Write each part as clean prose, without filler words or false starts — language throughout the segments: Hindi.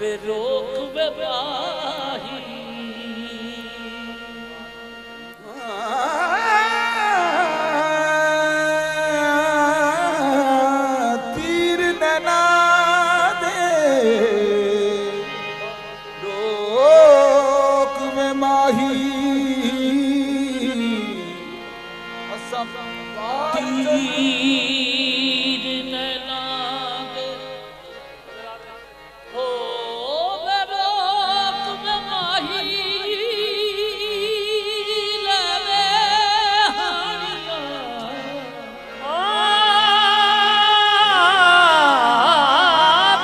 वे रोक वे बाही तीर नैना दे रोक वे माही तीर नैना दे हो वे रोक वे माही लवे हानिया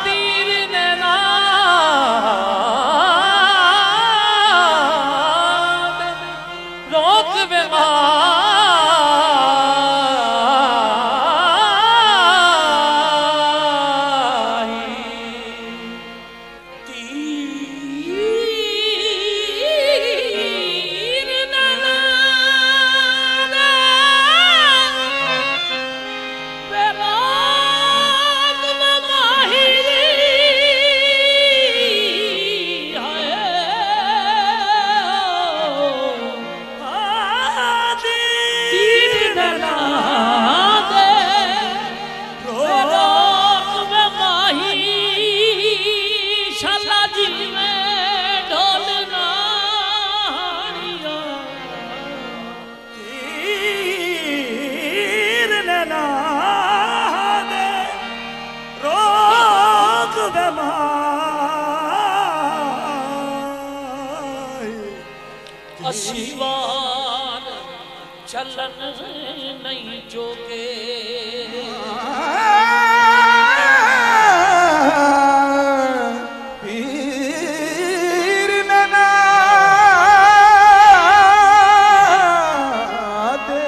तीर नैना रोक वे असीवार चलन नहीं जोगे पीर नैना दे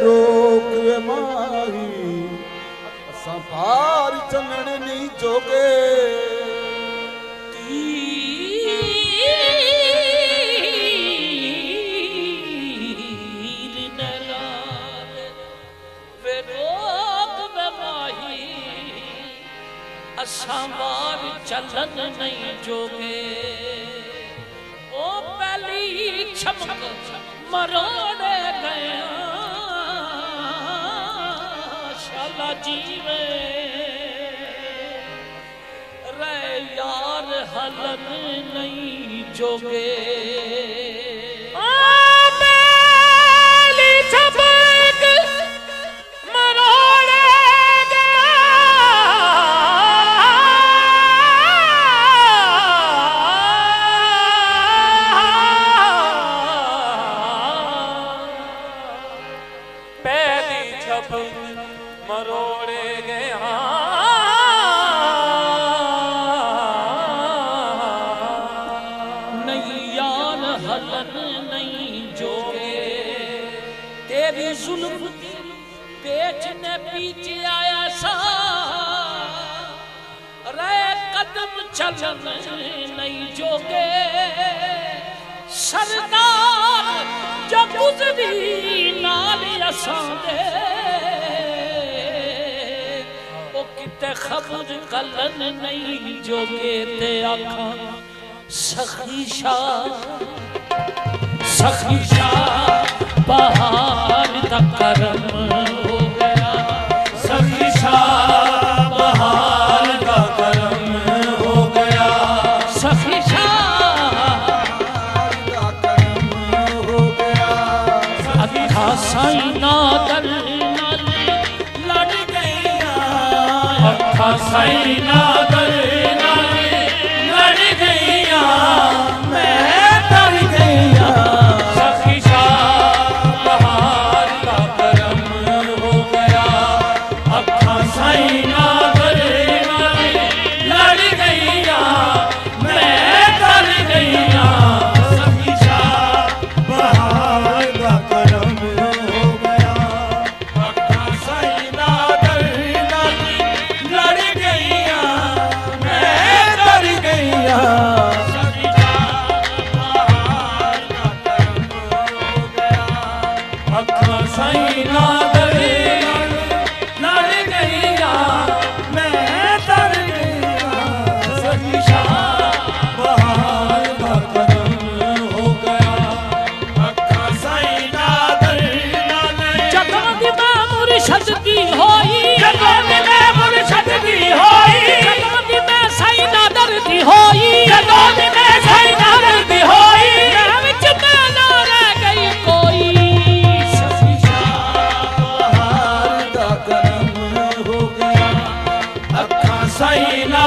रोक वे माही असां पार चलण नहीं जोगे असांवार चलन नहीं जोगे ओ पहली छमक मरोड़े गया शाला जीवे रे यार हलन नहीं जोगे मरोड़े गया नहीं यार हलन नहीं जोगे तेरी जुल्म पेच ने पीछे आया सा रे कदम चलन नहीं जोगे सरदार जो गुजरी नाल असां दे किते खबर कलन नहीं जोगे ते आखा सखीशा बहार दा करम हो गया सखीशा बहार का करम हो गया सखीशा दा करम हो गया अखा साई नादर साई नागर लड़ गईया मैं तर गईया सखीशा बहार का करम हो गया अखा साई नागर लड़ गईया मैं तर गईया सखीशा बहार का करम हो गया अखा साई नागर लड़ गईया मैं तर गईया सखीशा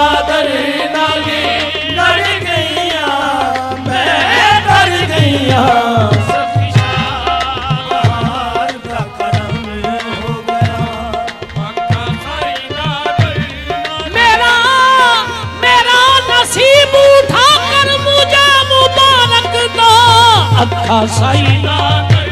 नादर नाली लड़ गईया मैं डर गईया सखी शाबार दा करम हो गया अखा साई नादर मेरा मेरा नसीब उठा कर मुझे मुबारक दो अखा साई नादर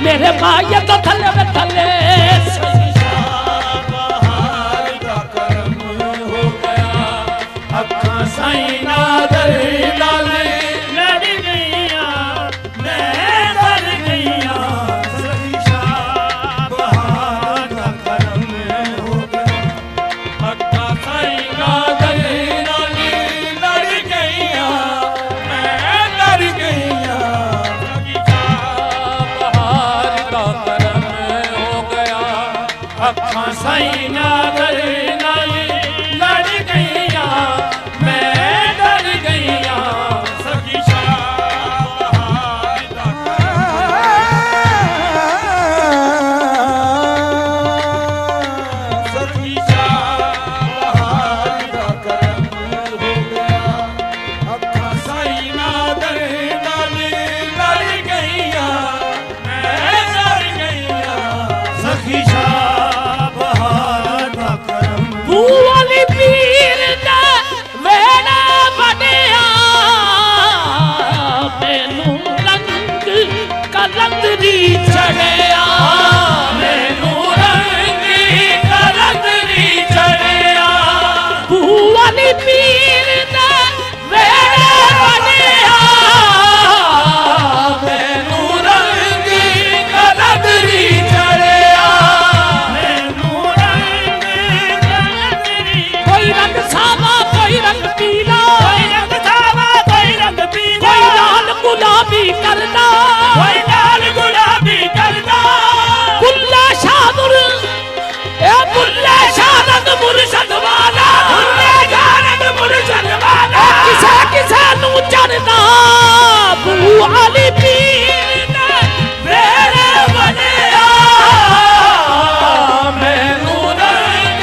मेरे भाई तो थले में थले बहार दा करम हो गया अखा साई नादर नाले लड़ गईया मैं डर गईया सखी बहार दा करम हो गया अखा साई नादर नाले लड़ गईया मैं डर गईया अखा साई नादर नाली लड़ गईया मैं डर गईया सखी शाबार दा सखी शाबार दा करम हो गया अखा साई नादर नाली लड़ गईया मैं डर गईया सखी वाली पीर दा वेड़ा बनिया मैनू रंग कलंदरी चढ़िया मैनू रंग कलंदरी चढ़िया वाली पीर दा वेड़ा बनिया मैनू रंग कलंदरी चढ़िया मैनू रंग कोई रंग सावा कोई रंग पीला कोई रंग सावा कोई रंग पीला कोई लाल गुलाबी करदा कोई लाल गुलाबी करदा बुल्ला शाह ए बुल्ले शाह रंग मुर्शद वाला बुल्ले शाह रंग मुर्शद वाला किसे किसे नू चढ़दा बू वाली पीर ने मेरे बनिया मैनू रंग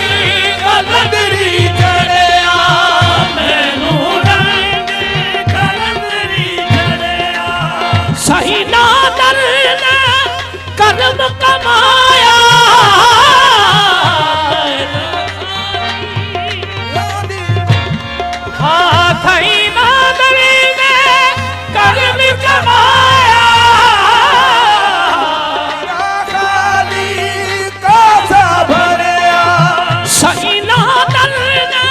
कलंदरी चढ़िया मैनू रंग कलंदरी चढ़िया सही नादर ने कर्म कमाया हाँ सही नादर ने कर्म कमाया खाली कासा भरया सही नादर ने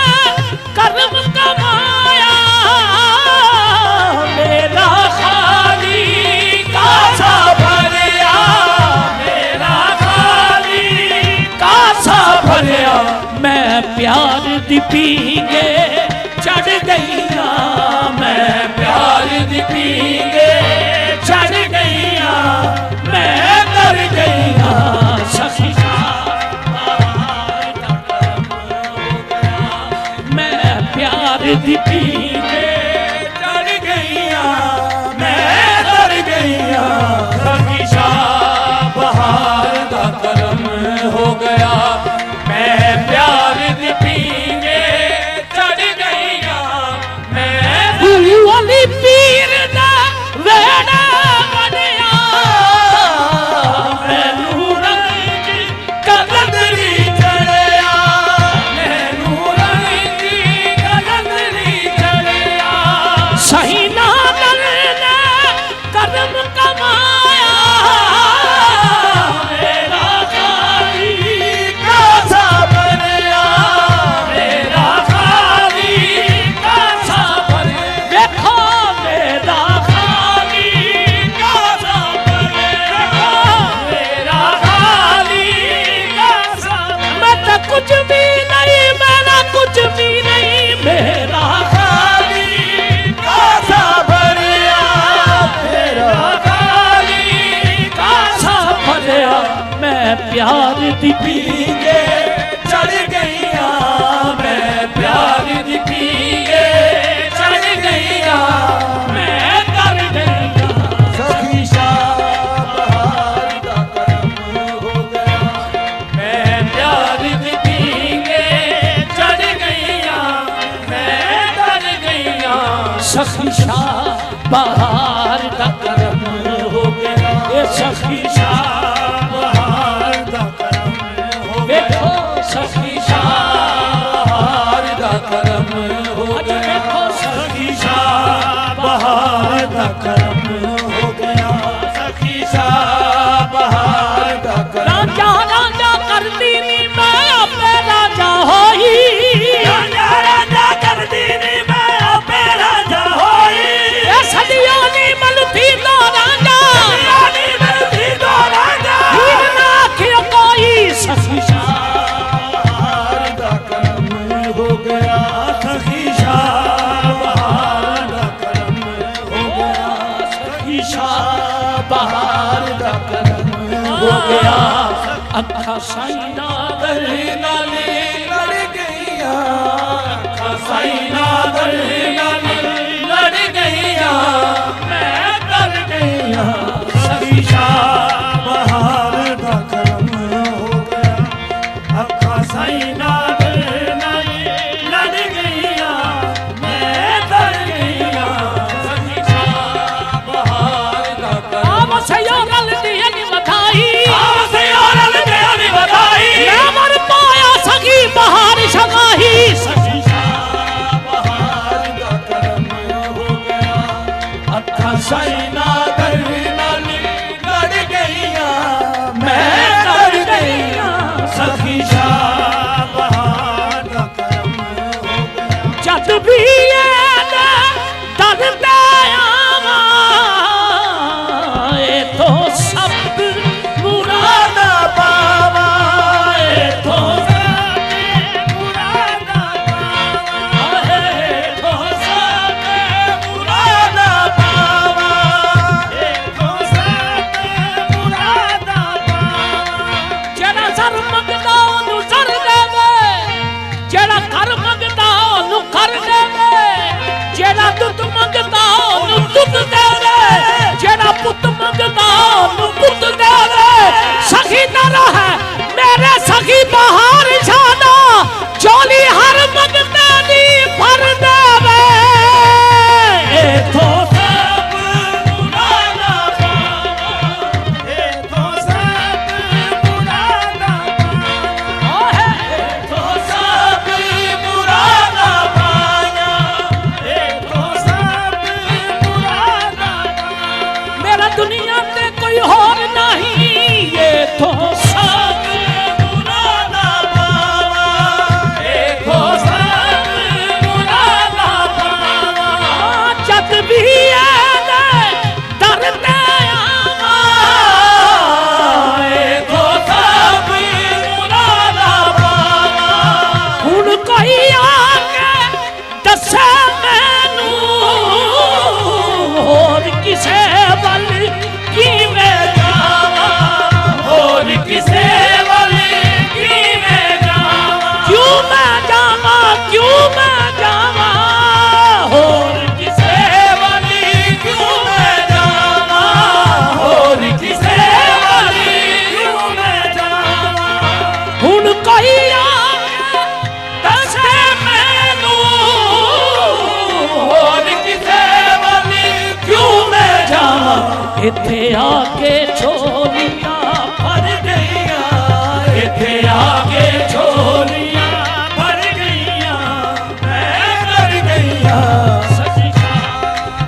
कर्म कमाया मेरा खाली कासा भरया मेरा खाली कासा भरया मैं प्यार दी पींगे चढ़ गईया मैं प्यार दी पींगे चढ़ गईया मैं कर गईया सखी मैं प्यार दी पींगे चढ़ गईया मैं कर गईया सखी बहार दा करम हो गया मैं प्यार दी पींगे चढ़ गईया मैं वाली पीर दा वेड़ा बनया मैनू रंग कलंदरी चढ़या मैनू रंग कलंदरी चढ़या सही नाल ने कदम कमाया मेरा खाली कासा बनया मेरा खाली कासा बने देखो मेरा खाली कासा बने मेरा खाली कासा मैं तो कुछ भी नहीं मेरा कुछ भी नहीं मेरा खाली कासा बनया मेरा खाली कासा बनया मैं प्यार दी पींगे चढ़ गईया मैं प्यार दी पींगे चढ़ गईया मैं कर गईया सखी बहार दा करम हो गया मैं प्यार दी पींगे चढ़ गईया मैं कर गईया सखी बहार दा करम हो गया ये सखी बहार दा करम हो देखो सखी बहार दा करम हो गया देखो सखी बहार दा करम हो गया सखी बहार दा करम राजा राजा करती नी मैं आपे राजा होई राजा राजा करती नी मैं आपे राजा होई ए सदियों नी मलती तो राजा सदियों नी मलती तो राजा हीर ना आखियो कोई सखी बहार दा करम हो गया सखी बहार दा करम हो गया सखी बहार दा करम हो गया अखा साई नादर नाली लड़ गईया अखा साई नादर नाली लड़ गईया मैं कर गईया सखी बहार दा करम हो गया अखा साई नादर नाली लड़ गईया मैं कर गईया सखी बहार दा करम आव सयो गल दी नी बधाई आव सयो गल दी नी बधाई मैं मर पाया सखी बहार सगाही सखी बहार दा करम हो गया अखा साई नादर नाली लड़ गईया मैं कर गईया सखी बहार दा करम हो गया जद भी दर्द आवा ए तो सब मुरादा पावा ए तो सब मुरादा पावा ए तो सब मुरादा पावा ए तो सब मुरादा पावा जेड़ा सर मंगदा ओनू सर देवे जेड़ा कर मंगदा ओनू कर देवे जेड़ा दुध मंगदा ओनू दुध देवे जेड़ा पुत मंगदा ओनू पुत देवे सखी ना रहे मेरे सखी बहार जाना चोली हर मंगदा दी भर देवे ए तो सब मुरादा पावा ए तो सब मुरादा पावा ए तो सब मुरादा पाया ए तो सब मुरादा पाया मेरा दुनिया में कोई और नहीं ये तो सब इत्थे आके झोलियां भर गईयां, इत्थे आके झोलियां भर गईयां, मैं डर गईयां। सच्ची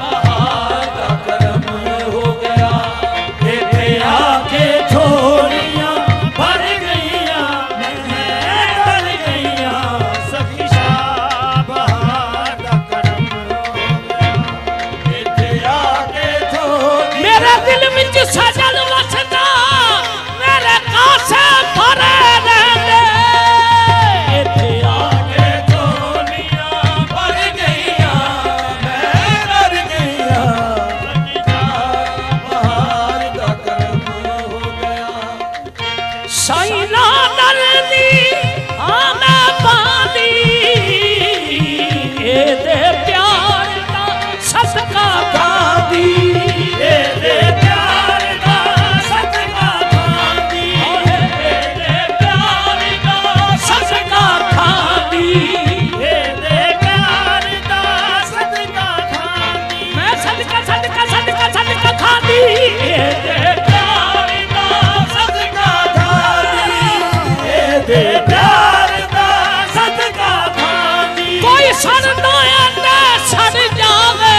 बहार दा करम हो गया, इत्थे आके झोलियां भर गईयां, मैं डर गईयां। सखी शाह बहार दा करम हो गया, इत्थे आके झोलियां। मेरे दिल विच सजल वसदा मेरे कासे भरे रहंदे, इत्थे आके झोलियां भर गईयां, मैं डर गईयां। बहार दा करम हो गया, साईं ना डरदी आना पानी, एदे प्यार दा सदका खादी, एदे प्यार दा सदका खांदी, एदे प्यार दा सदका खादी। एदे प्यार दा सदका खांदी, मैं सदका सदका सदका सदका खादी, एदे प्यार दा सदका खांदी, एदे प्यार दा सदका खांदी। कोई सड़दा ऐंदे सड़ जावे,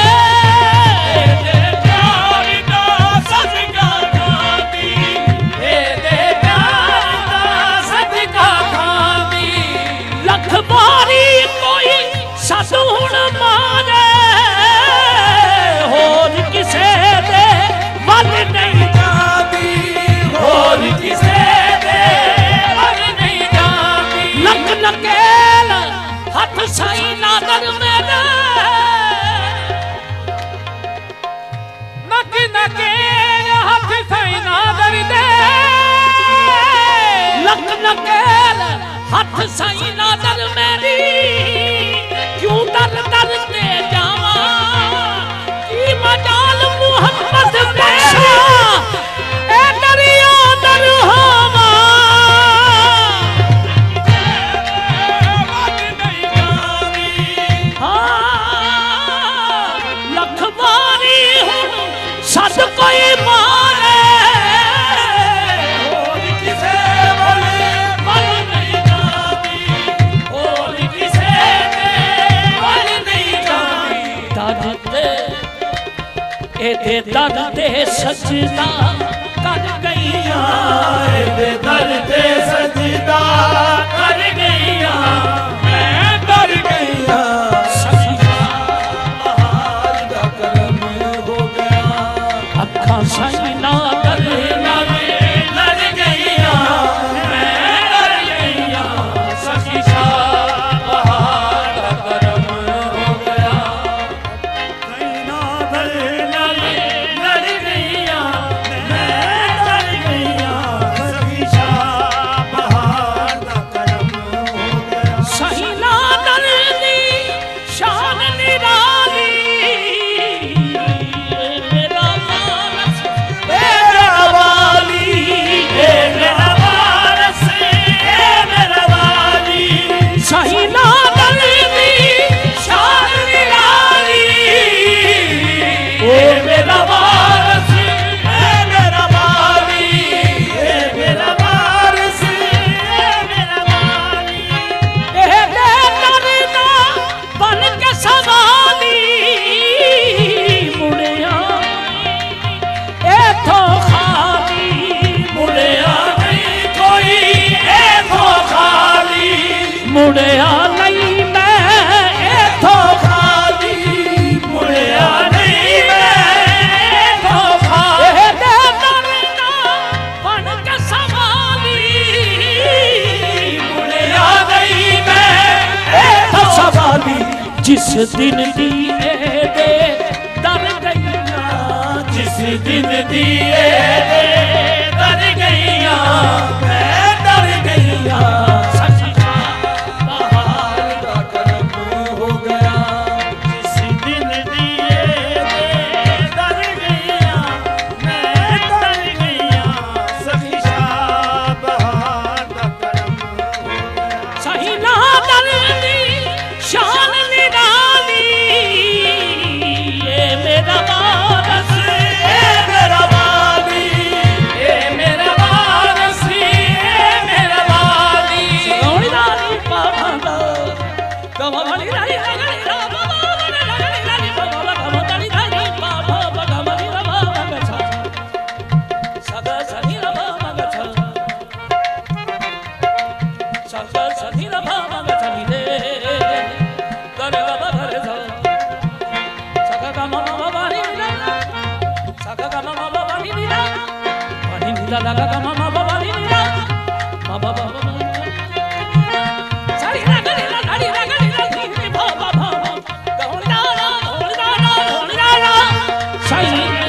एदे प्यार दा सदका खांदी, एदे प्यार दा सदका खांदी। लख बारी कोई साधु हुण मारे, होर किसे दे वल नहीं जांदी, होर किसे दे वल नहीं जांदी। लक नकेल हथ साईं नादर मेरे, नक नकेल हथ साईं नादर दे, लक नकेल हथ साईं नादर मेरी। क्यों दर दर ते जावा की मजाल मुहम्मद बख्शा, ए दरिया दर होवा। वल नहीं जांदी। हाँ, लख बारी हुण सद कोई मारे, होर किसे वल वल नहीं जांदी, होर किसे दे वल नहीं जांदी। दर ते एदे दर ते सजदा कर गईयां, एदे दर ते सजदा कर गईयां, मैं डर गईयां। सखी बहार दा करम हो गया, अखां साईं नादर लड़ गईयां, मैं डर गईयां। सखी शाह बहार दा करम हो गया, नादर लड़ गईयां, मैं डर गईयां। सखी शाह बहार दा करम हो गया, साईं नादर दी शान निराली, मेरा मानस मेरा वाली, ए मेरा वारस, ए मेरा वाली। साईं नादर दी शान निराली, ए मेरा वारस, ए मेरा वाली, ए मेरा वारस, ए मेरा वाली। एदे दर दा बन के सवाली, मुड़िया एथों खाली, मुड़िया नहीं कोई ऐथो खाली, मुड़िया नहीं मैं एथों खाली, मुड़िया नहीं मैं ऐथो खाली। एदे दर दा बन के सवाली, मुड़िया नहीं मैं ऐथो सवाली। जिस दिन दी एदे दर गईयां, जिस दिन दिए डर गईयां, मैं डर गईयां। सच्ची बहार दा करम हो गया, जिस दिन दिए डर गईयां, मैं डर गईयां। सखी शाह बहार दा करम हो गया, सही नादर दी शान निराली, ये मेरा वारस, ए मेरा सका सनी रा भामा गनी रे गरे गा गरे सा सका गा मामा बाबा नी रा सका गा मामा बाबा नी रा पानी नीला लगा गा मामा बाबा नी रा बाबा बाबा साड़ी रा गनी रा नी बाबा बाबा गौंडा रा साई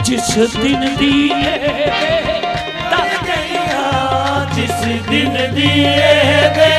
जिस दिन दिए जिस दिन दिए दे